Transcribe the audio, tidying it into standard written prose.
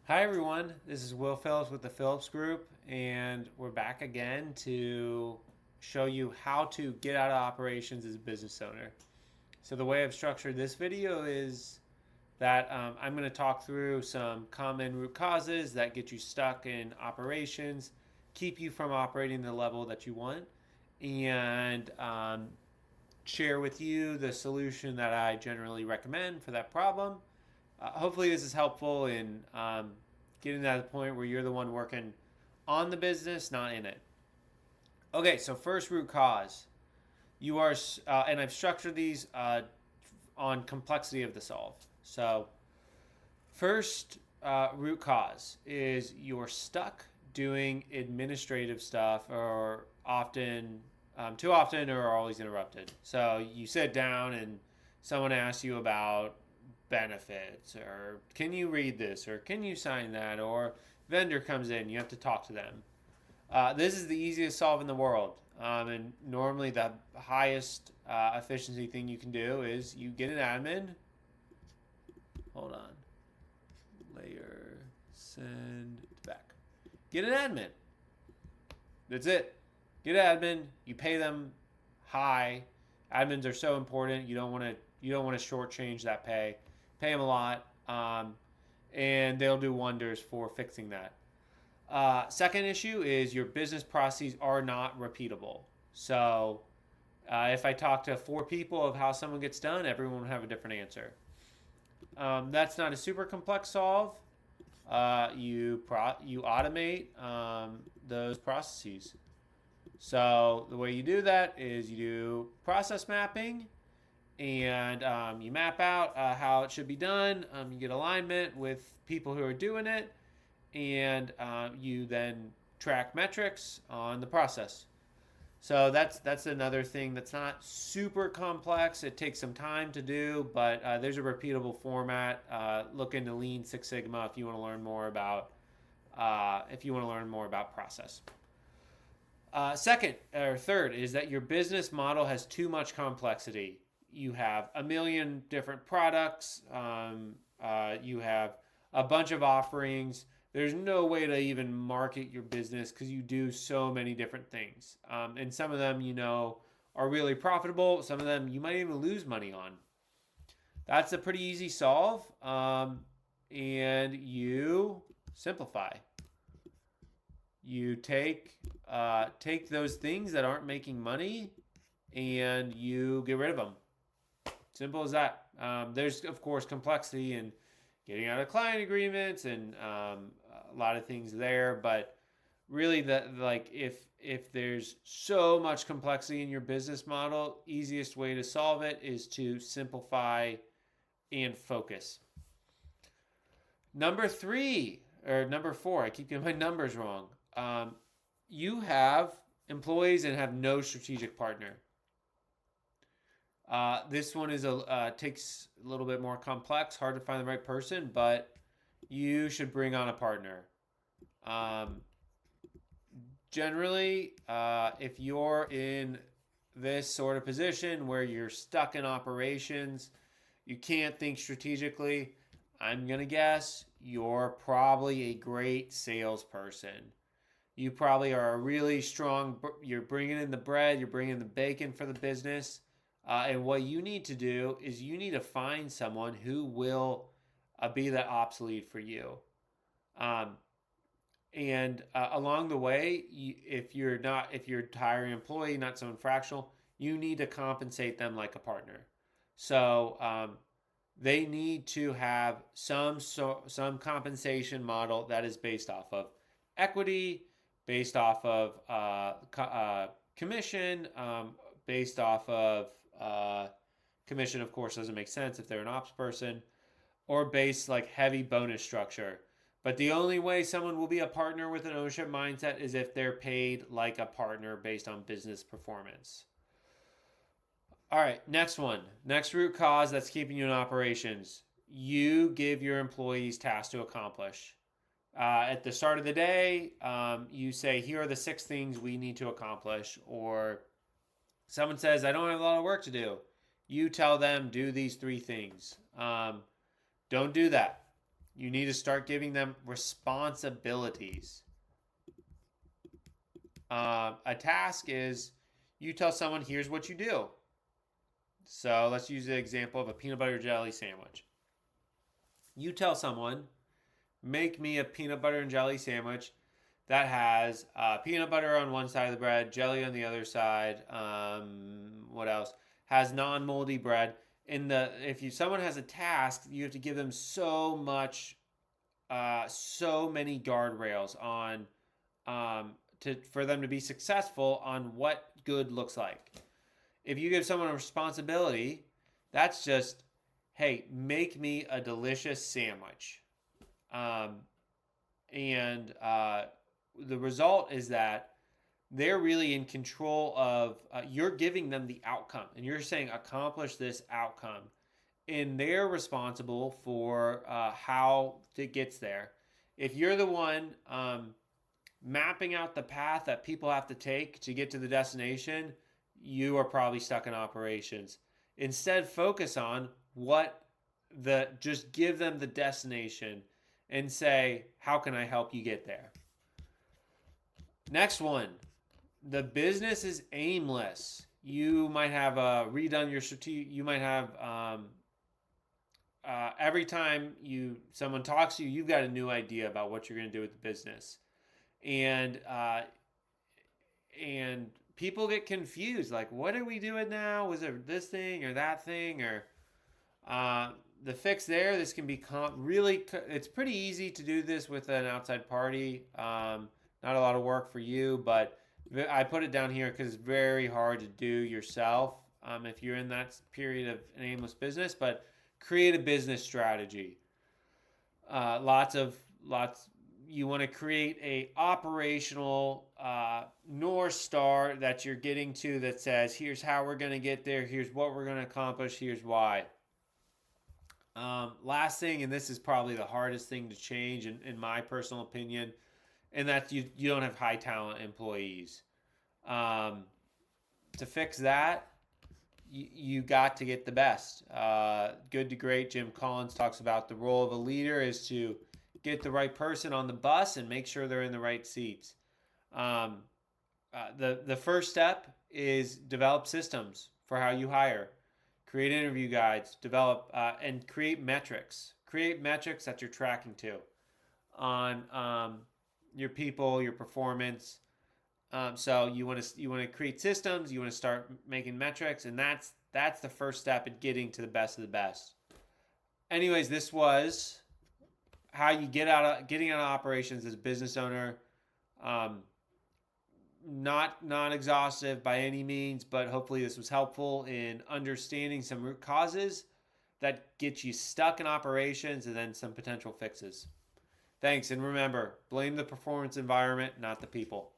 Hi, everyone. This is Will Phillips with the Phillips Group, and we're back again to show you how to get out of operations as a business owner. So, the way I've structured this video is that I'm going to talk through some common root causes that get you stuck in operations, keep you from operating the level that you want, and share with you the solution that I generally recommend for that problem. Hopefully, this is helpful in getting to the point where you're the one working on the business, not in it. Okay, so first root cause. You are, and I've structured these on complexity of the solve. So, first root cause is you're stuck doing administrative stuff or too often or always interrupted. So, you sit down and someone asks you about benefits or can you read this or can you sign that or vendor comes in, you have to talk to them. This is the easiest solve in the world. And normally the highest efficiency thing you can do is you get an admin. Hold on. Layer, send back. Get an admin. That's it. Get an admin. You pay them high. Admins are so important. You don't want to shortchange that pay. Pay them a lot, and they'll do wonders for fixing that. Second issue is your business processes are not repeatable. So if I talk to four people of how someone gets done, everyone will have a different answer. That's not a super complex solve. You automate those processes. So the way you do that is you do process mapping, and you map out how it should be done. You get alignment with people who are doing it, and you then track metrics on the process. So that's another thing that's not super complex. It takes some time to do, but there's a repeatable format. Look into Lean Six Sigma if you want to learn more about process. Second or third is that your business model has too much complexity. You have a million different products. You have a bunch of offerings. There's no way to even market your business because you do so many different things. And some of them, are really profitable. Some of them you might even lose money on. That's a pretty easy solve. And you simplify. You take those things that aren't making money and you get rid of them. Simple as that. There's of course complexity in getting out of client agreements and a lot of things there, but really that like if there's so much complexity in your business model, easiest way to solve it is to simplify and focus. Number three or number four, I keep getting my numbers wrong. You have employees and have no strategic partner. This one takes a little bit more complex, hard to find the right person, but you should bring on a partner. Um, Generally, if you're in this sort of position where you're stuck in operations, you can't think strategically, I'm going to guess you're probably a great salesperson. You probably are a really strong, you're bringing in the bread, you're bringing in the bacon for the business. And what you need to do is you need to find someone who will be that ops lead for you. Um, and along the way, if you're hiring an employee, not someone fractional, you need to compensate them like a partner. So they need to have some compensation model that is based off of equity, based off of commission, based off of uh, commission. Of course, doesn't make sense if they're an ops person, or based like heavy bonus structure. But the only way someone will be a partner with an ownership mindset is if they're paid like a partner based on business performance. All right, next one. Next root cause that's keeping you in operations. You give your employees tasks to accomplish. At the start of the day, you say, here are the six things we need to accomplish. Or someone says, I don't have a lot of work to do. You tell them, do these three things. Don't do that. You need to start giving them responsibilities. A task is you tell someone, here's what you do. So let's use the example of a peanut butter jelly sandwich. You tell someone, make me a peanut butter and jelly sandwich that has peanut butter on one side of the bread, jelly on the other side. What else? Has non-moldy bread. If someone has a task, you have to give them so many guardrails on for them to be successful on what good looks like. If you give someone a responsibility, that's just, hey, make me a delicious sandwich. The result is that they're really in control of, you're giving them the outcome and you're saying, accomplish this outcome. And they're responsible for how it gets there. If you're the one mapping out the path that people have to take to get to the destination, you are probably stuck in operations. Instead, focus on just give them the destination and say, how can I help you get there? Next one, the business is aimless. You might have redone your strategy. You might have every time someone talks to you, you've got a new idea about what you're going to do with the business, and people get confused. Like, what are we doing now? Was it this thing or that thing or the fix there? This can become really. It's pretty easy to do this with an outside party. Not a lot of work for you, but I put it down here because it's very hard to do yourself if you're in that period of an aimless business. But create a business strategy. You want to create a operational North Star that you're getting to that says, here's how we're going to get there. Here's what we're going to accomplish. Here's why. Last thing, and this is probably the hardest thing to change in my personal opinion, and that's you don't have high talent employees. To fix that, you got to get the best. Good to Great, Jim Collins talks about the role of a leader is to get the right person on the bus and make sure they're in the right seats. The first step is develop systems for how you hire. Create interview guides, develop and create metrics. Create metrics that you're tracking to on your people, your performance. So you want to create systems. You want to start making metrics, and that's the first step in getting to the best of the best. Anyways, this was how you getting out of operations as a business owner. Not exhaustive by any means, but hopefully this was helpful in understanding some root causes that get you stuck in operations and then some potential fixes. Thanks, and remember, blame the performance environment, not the people.